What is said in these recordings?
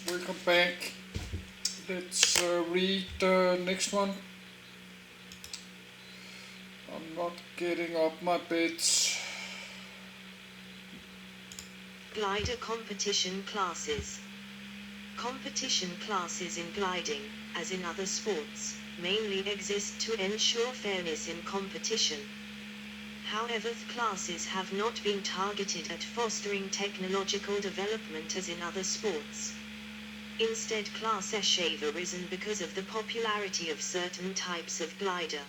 welcome back. Let's read the next one. I'm not getting up my bits. Glider competition classes. Competition classes in gliding, as in other sports, mainly exist to ensure fairness in competition. However, the classes have not been targeted at fostering technological development as in other sports. Instead, classes have arisen because of the popularity of certain types of glider.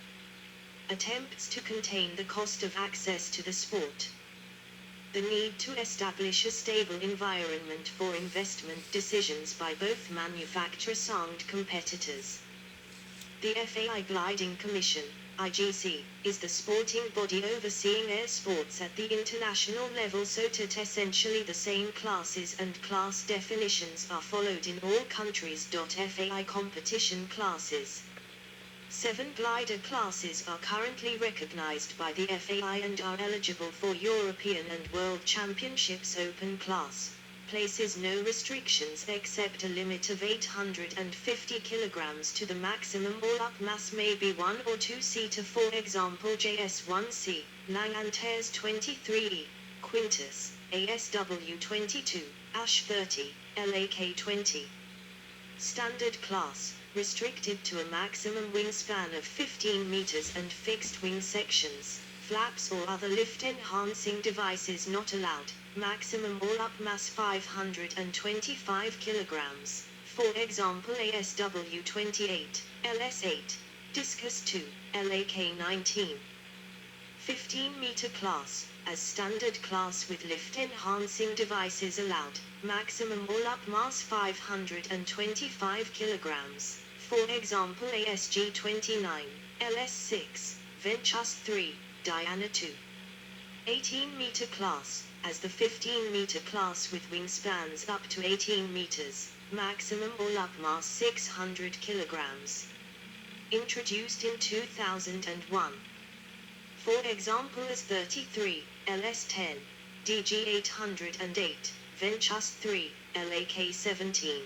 Attempts to contain the cost of access to the sport. The need to establish a stable environment for investment decisions by both manufacturers and competitors. The FAI Gliding Commission, IGC, is the sporting body overseeing air sports at the international level, so that essentially the same classes and class definitions are followed in all countries. FAI competition classes. 7 glider classes are currently recognized by the FAI and are eligible for European and World Championships open class. Places no restrictions except a limit of 850 kilograms to the maximum all-up mass may be 1 or 2-seater, for example JS1C, Langantaires 23E, Quintus, ASW 22, Ash 30, LAK 20. Standard class, restricted to a maximum wingspan of 15 meters and fixed wing sections, flaps or other lift-enhancing devices not allowed, maximum all-up mass 525 kilograms, for example ASW 28, LS8, Discus 2, LAK 19. 15-meter class, as standard class with lift-enhancing devices allowed, maximum all-up mass 525 kilograms, for example ASG 29, LS6, Ventus 3, Diana 2. 18-meter class, as the 15-meter class with wingspans up to 18 meters, maximum all-up mass 600 kilograms. Introduced in 2001. For example as 33, LS10, DG 808, Ventus 3, LAK 17.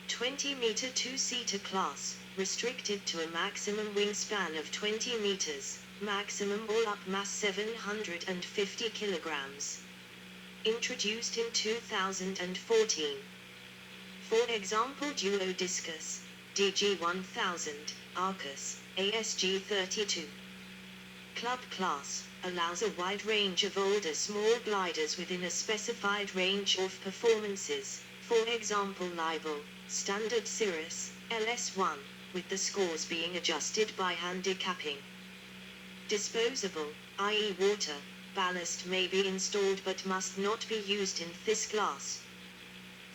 20-meter 2-seater class, restricted to a maximum wingspan of 20 meters, maximum all-up mass 750 kilograms. Introduced in 2014. For example Duo Discus, DG 1000, Arcus, ASG 32. Club class, allows a wide range of older small gliders within a specified range of performances, for example Libel, Standard Cirrus, LS1, with the scores being adjusted by handicapping. Disposable, i.e. water, ballast may be installed but must not be used in this class.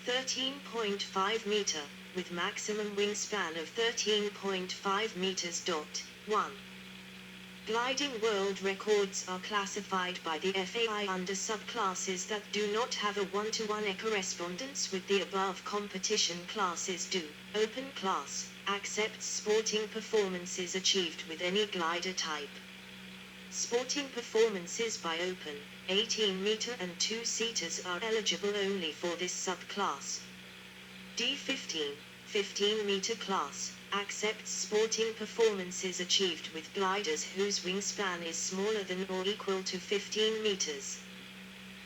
13.5 meter, with maximum wingspan of 13.5 meters. 1. Gliding world records are classified by the FAI under subclasses that do not have a one-to-one correspondence with the above competition classes. Open class, accepts sporting performances achieved with any glider type. Sporting performances by open, 18-meter and 2-seaters are eligible only for this subclass. D15, 15-meter class, accepts sporting performances achieved with gliders whose wingspan is smaller than or equal to 15 meters.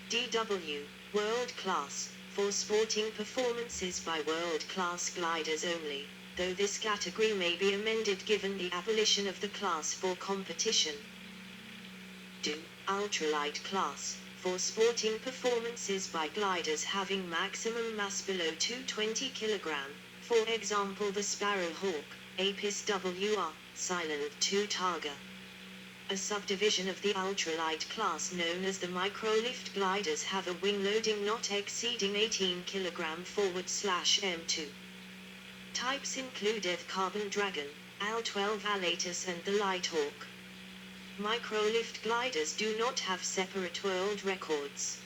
DW, world class, for sporting performances by world-class gliders only, though this category may be amended given the abolition of the class for competition. Do, ultralight class, for sporting performances by gliders having maximum mass below 220 kg, for example the Sparrowhawk, Apis WR, Silent 2 Targa. A subdivision of the ultralight class known as the microlift gliders have a wing loading not exceeding 18 kg /M2. Types include F Carbon Dragon, AL-12 Alatus and the Lighthawk. Microlift gliders do not have separate world records.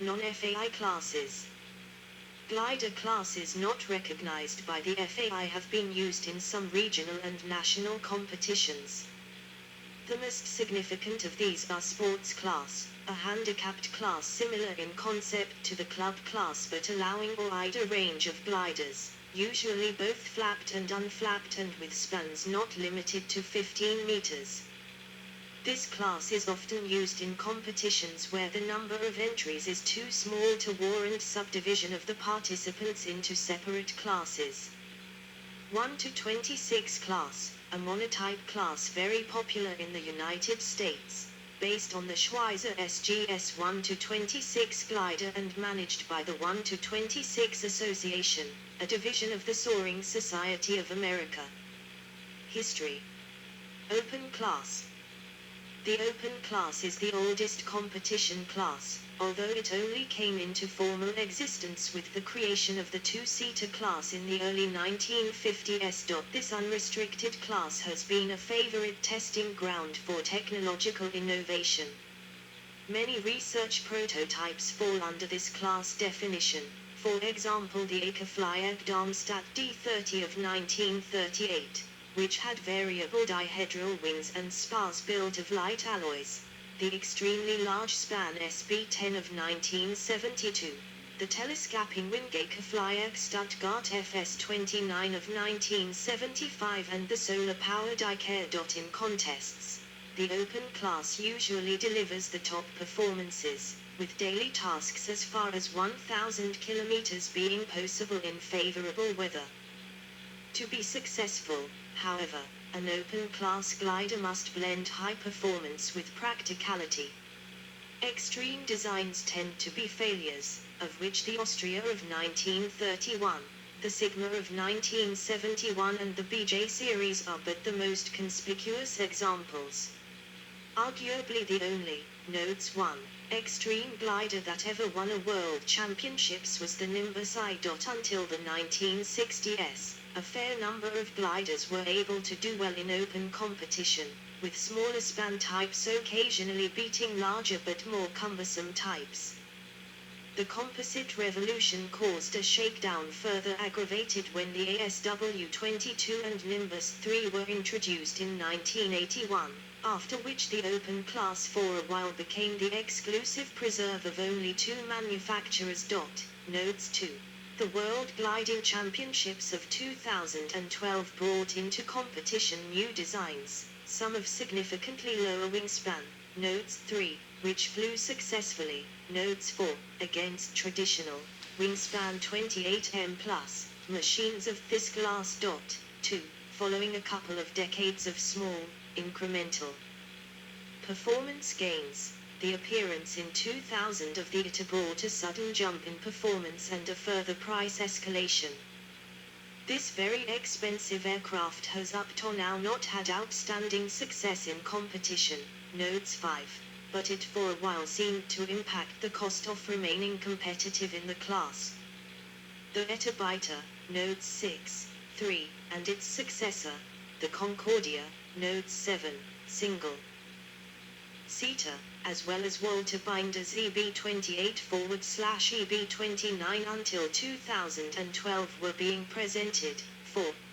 Non-FAI classes. Glider classes not recognized by the FAI have been used in some regional and national competitions. The most significant of these are Sports Class, a handicapped class similar in concept to the club class but allowing a wider range of gliders, usually both flapped and unflapped and with spans not limited to 15 meters. This class is often used in competitions where the number of entries is too small to warrant subdivision of the participants into separate classes. 1 to 26 class, a monotype class very popular in the United States, based on the Schweizer SGS 1 to 26 glider and managed by the 1 to 26 Association, a division of the Soaring Society of America. History. Open class. The open class is the oldest competition class, although it only came into formal existence with the creation of the two-seater class in the early 1950s. This unrestricted class has been a favorite testing ground for technological innovation. Many research prototypes fall under this class definition, for example the Ecoflyag Darmstadt D30 of 1938. Which had variable dihedral wings and spars built of light alloys, the extremely large span SB10 of 1972, the telescoping wing Ecoflyag Stuttgart FS29 of 1975 and the solar power Dicare. In contests, the open class usually delivers the top performances, with daily tasks as far as 1,000 kilometers being possible in favorable weather. To be successful, however, an open-class glider must blend high performance with practicality. Extreme designs tend to be failures, of which the Austria of 1931, the Sigma of 1971 and the BJ series are but the most conspicuous examples. Arguably the only, Notes 1, extreme glider that ever won a World Championships was the Nimbus I. Until the 1960s. A fair number of gliders were able to do well in open competition, with smaller span types occasionally beating larger but more cumbersome types. The composite revolution caused a shakedown further aggravated when the ASW22 and Nimbus 3 were introduced in 1981, after which the open class for a while became the exclusive preserve of only two manufacturers. Notes 2. The World Gliding Championships of 2012 brought into competition new designs, some of significantly lower wingspan, Notes 3, which flew successfully, Notes 4, against traditional, wingspan 28m+, machines of this class. 2, following a couple of decades of small, incremental performance gains. The appearance in 2000 of the ITA brought a sudden jump in performance and a further price escalation. This very expensive aircraft has up to now not had outstanding success in competition, Notes 5, but it for a while seemed to impact the cost of remaining competitive in the class. The ETA Beta, Notes 6, 3, and its successor, the Concordia, Notes 7, single seater, as well as Walter Binder's EB28/EB29 until 2012 were being presented,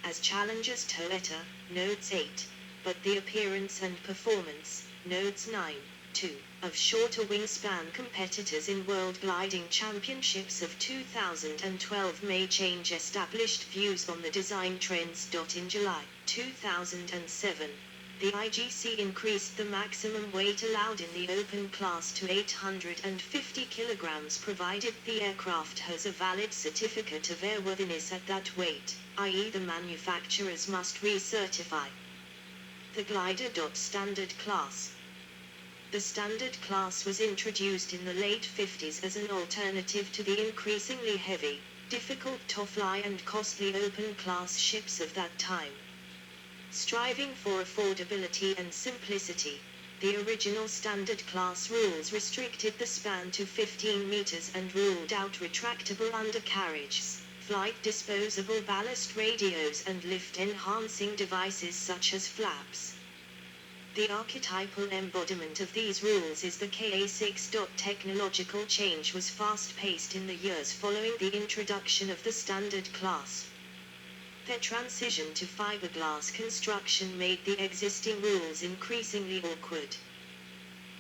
as challengers to ETA, Notes 8, but the appearance and performance, Notes 9, 2, of shorter wingspan competitors in World Gliding Championships of 2012 may change established views on the design trends. In July 2007, the IGC increased the maximum weight allowed in the open class to 850 kilograms provided the aircraft has a valid certificate of airworthiness at that weight, i.e. the manufacturers must recertify. The glider. Standard class. The standard class was introduced in the late 50s as an alternative to the increasingly heavy, difficult to fly and costly open class ships of that time. Striving for affordability and simplicity, the original standard class rules restricted the span to 15 meters and ruled out retractable undercarriages, flight disposable ballast radios and lift-enhancing devices such as flaps. The archetypal embodiment of these rules is the KA6. Technological change was fast-paced in the years following the introduction of the standard class. Their transition to fiberglass construction made the existing rules increasingly awkward.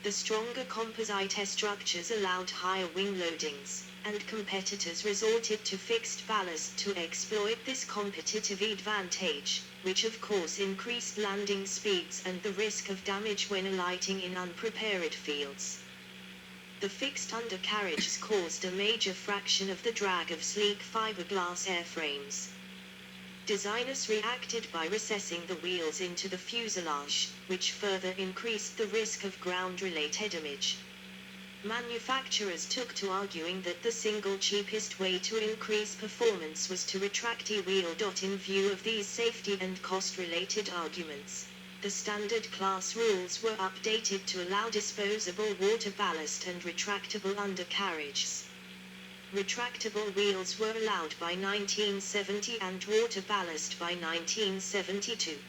The stronger composite structures allowed higher wing loadings, and competitors resorted to fixed ballast to exploit this competitive advantage, which of course increased landing speeds and the risk of damage when alighting in unprepared fields. The fixed undercarriages caused a major fraction of the drag of sleek fiberglass airframes. Designers reacted by recessing the wheels into the fuselage, which further increased the risk of ground-related damage. Manufacturers took to arguing that the single cheapest way to increase performance was to retract the wheel. In view of these safety and cost-related arguments, the standard class rules were updated to allow disposable water ballast and retractable undercarriages. Retractable wheels were allowed by 1970 and water ballast by 1972.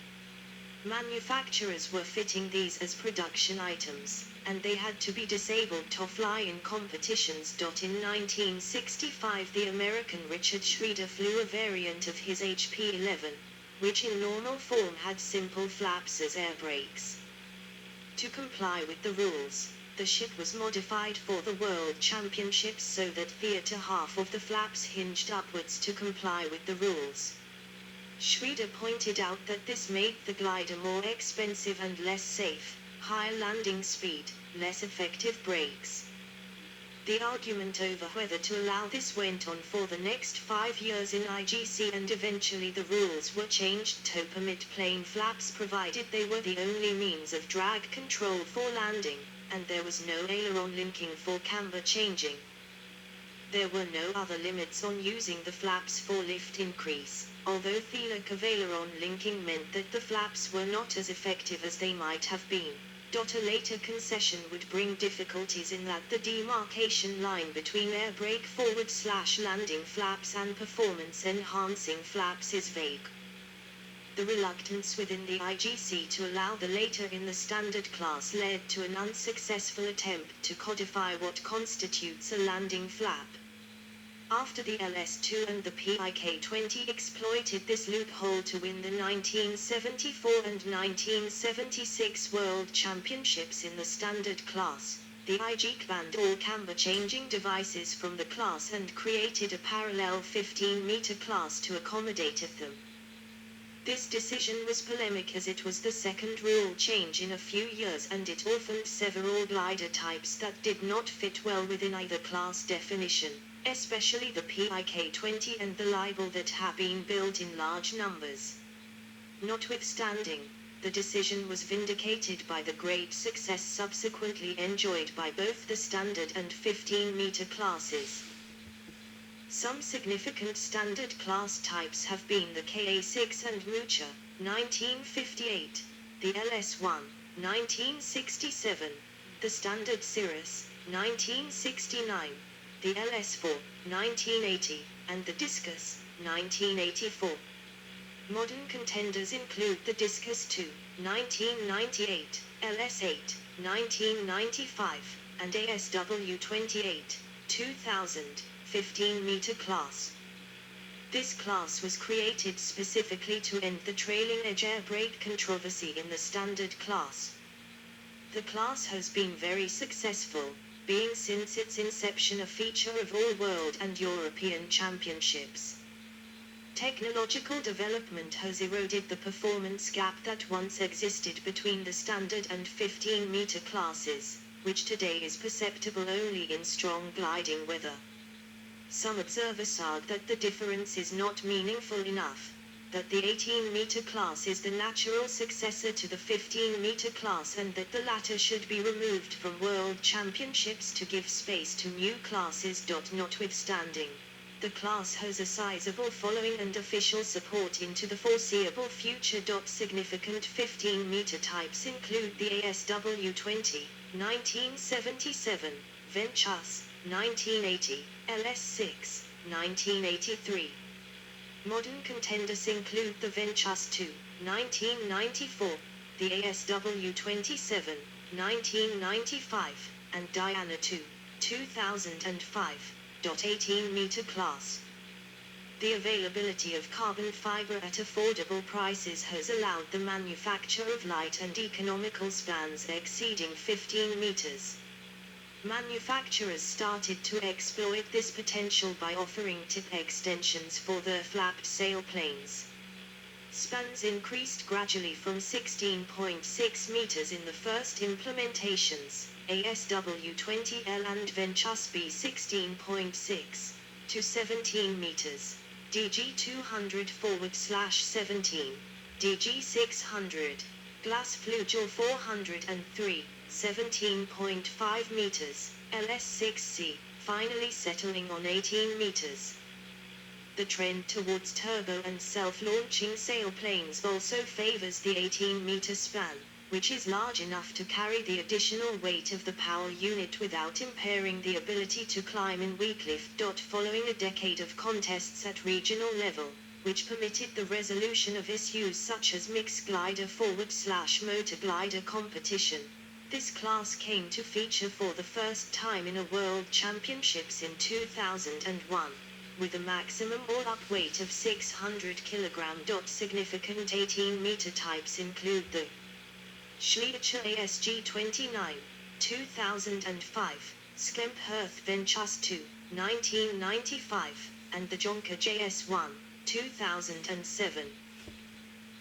Manufacturers were fitting these as production items, and they had to be disabled to fly in competitions. In 1965 the American Richard Schroeder flew a variant of his HP-11, which in normal form had simple flaps as air brakes. To comply with the rules, the ship was modified for the World Championships so that the half of the flaps hinged upwards to comply with the rules. Schroeder pointed out that this made the glider more expensive and less safe, higher landing speed, less effective brakes. The argument over whether to allow this went on for the next 5 years in IGC, and eventually the rules were changed to permit plain flaps provided they were the only means of drag control for landing, and there was no aileron linking for camber changing. There were no other limits on using the flaps for lift increase, although the lack of aileron linking meant that the flaps were not as effective as they might have been. A later concession would bring difficulties in that the demarcation line between air brake forward/landing flaps and performance-enhancing flaps is vague. The reluctance within the IGC to allow the later in the standard class led to an unsuccessful attempt to codify what constitutes a landing flap. After the LS2 and the PIK-20 exploited this loophole to win the 1974 and 1976 World Championships in the standard class, the IGC banned all camber-changing devices from the class and created a parallel 15-meter class to accommodate them. This decision was polemic as it was the second rule change in a few years, and it orphaned several glider types that did not fit well within either class definition, especially the PIK-20 and the Libel that have been built in large numbers. Notwithstanding, the decision was vindicated by the great success subsequently enjoyed by both the standard and 15-meter classes. Some significant standard class types have been the KA6 and Mucha, 1958, the LS1, 1967, the standard Cirrus, 1969, the LS4, 1980, and the Discus, 1984. Modern contenders include the Discus 2, 1998, LS8, 1995, and ASW28, 2000, 15-meter class. This class was created specifically to end the trailing edge air brake controversy in the standard class. The class has been very successful, being since its inception a feature of all world and European championships. Technological development has eroded the performance gap that once existed between the standard and 15-meter classes, which today is perceptible only in strong gliding weather. Some observers argue that the difference is not meaningful enough, that the 18-meter class is the natural successor to the 15-meter class, and that the latter should be removed from world championships to give space to new classes. Notwithstanding, the class has a sizable following and official support into the foreseeable future. Significant 15-meter types include the ASW20, 1977, Ventus, 1980, LS6, 1983. Modern contenders include the Ventus 2, 1994, the ASW27, 1995, and Diana 2, 2005. 18-meter class. The availability of carbon fiber at affordable prices has allowed the manufacture of light and economical spans exceeding 15 meters. Manufacturers started to exploit this potential by offering tip extensions for their flapped sailplanes. Spans increased gradually from 16.6 meters in the first implementations, ASW20L and Venchus B16.6, to 17 meters, DG200 /17, DG600, Glass Flugel 403, 17.5 meters, LS6C, finally settling on 18 meters. The trend towards turbo and self-launching sailplanes also favors the 18-meter span, which is large enough to carry the additional weight of the power unit without impairing the ability to climb in weak lift. Following a decade of contests at regional level, which permitted the resolution of issues such as mixed glider /motor glider competition, this class came to feature for the first time in a World Championships in 2001. With a maximum all-up weight of 600 kg. Significant 18-meter types include the Schleicher ASG29, 2005, Skempherth Venchus 2, 1995, and the Jonker JS1, 2007.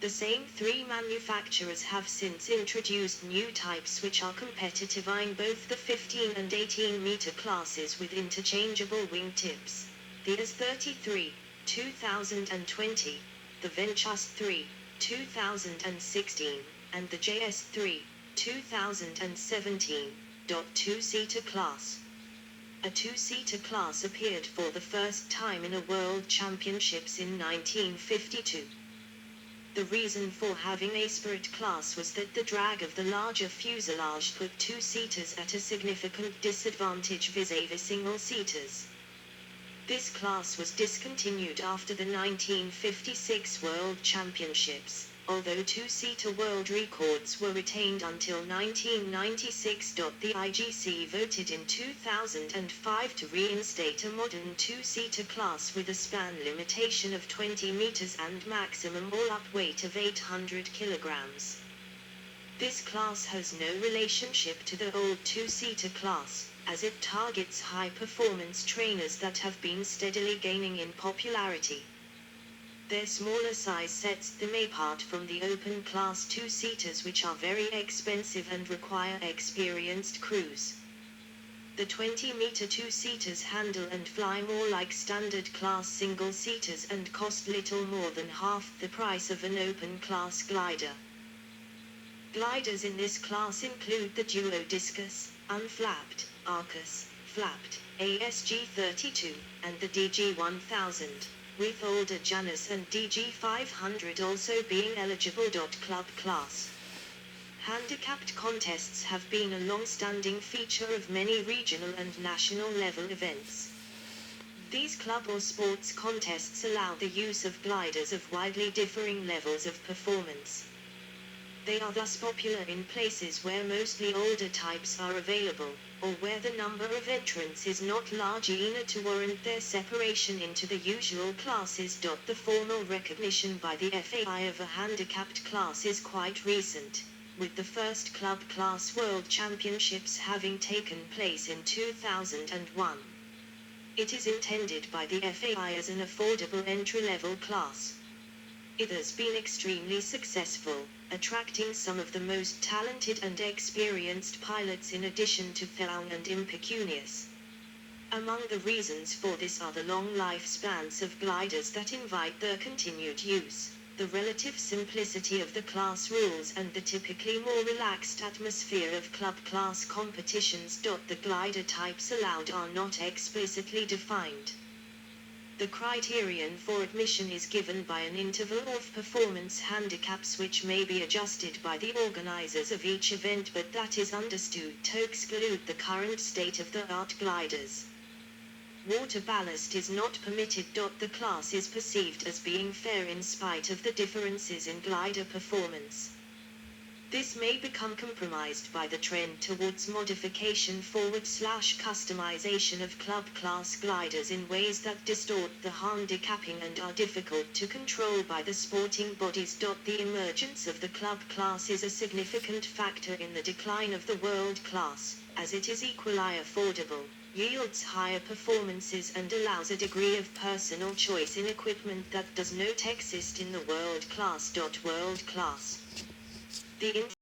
The same three manufacturers have since introduced new types which are competitive, eyeing both the 15 and 18-meter classes with interchangeable wingtips. The AS33, 2020, the Venchus 3, 2016, and the JS3, 2017. Two-seater class. A two-seater class appeared for the first time in a World Championships in 1952. The reason for having a Spirit class was that the drag of the larger fuselage put two-seaters at a significant disadvantage vis-a-vis single-seaters. This class was discontinued after the 1956 World Championships, although two-seater world records were retained until 1996. The IGC voted in 2005 to reinstate a modern two-seater class with a span limitation of 20 meters and maximum all-up weight of 800 kilograms. This class has no relationship to the old two-seater class, as it targets high-performance trainers that have been steadily gaining in popularity. Their smaller size sets them apart from the open class two-seaters, which are very expensive and require experienced crews. The 20-meter two-seaters handle and fly more like standard class single-seaters and cost little more than half the price of an open class glider. Gliders in this class include the Duo Discus, unflapped, Arcus, flapped, ASG32, and the DG1000, with older Janus and DG500 also being eligible. Club class. Handicapped contests have been a long-standing feature of many regional and national level events. These club or sports contests allow the use of gliders of widely differing levels of performance. They are thus popular in places where mostly older types are available, or where the number of entrants is not large enough to warrant their separation into the usual classes. The formal recognition by the FAI of a handicapped class is quite recent, with the first club class World Championships having taken place in 2001. It is intended by the FAI as an affordable entry-level class. It has been extremely successful, attracting some of the most talented and experienced pilots in addition to young and impecunious. Among the reasons for this are the long lifespans of gliders that invite their continued use, the relative simplicity of the class rules and the typically more relaxed atmosphere of club class competitions. The glider types allowed are not explicitly defined. The criterion for admission is given by an interval of performance handicaps which may be adjusted by the organizers of each event, but that is understood to exclude the current state-of-the-art gliders. Water ballast is not permitted. The class is perceived as being fair in spite of the differences in glider performance. This may become compromised by the trend towards modification/customization of club class gliders in ways that distort the handicapping and are difficult to control by the sporting bodies. The emergence of the club class is a significant factor in the decline of the world class, as it is equally affordable, yields higher performances and allows a degree of personal choice in equipment that does not exist in the world class. World class. The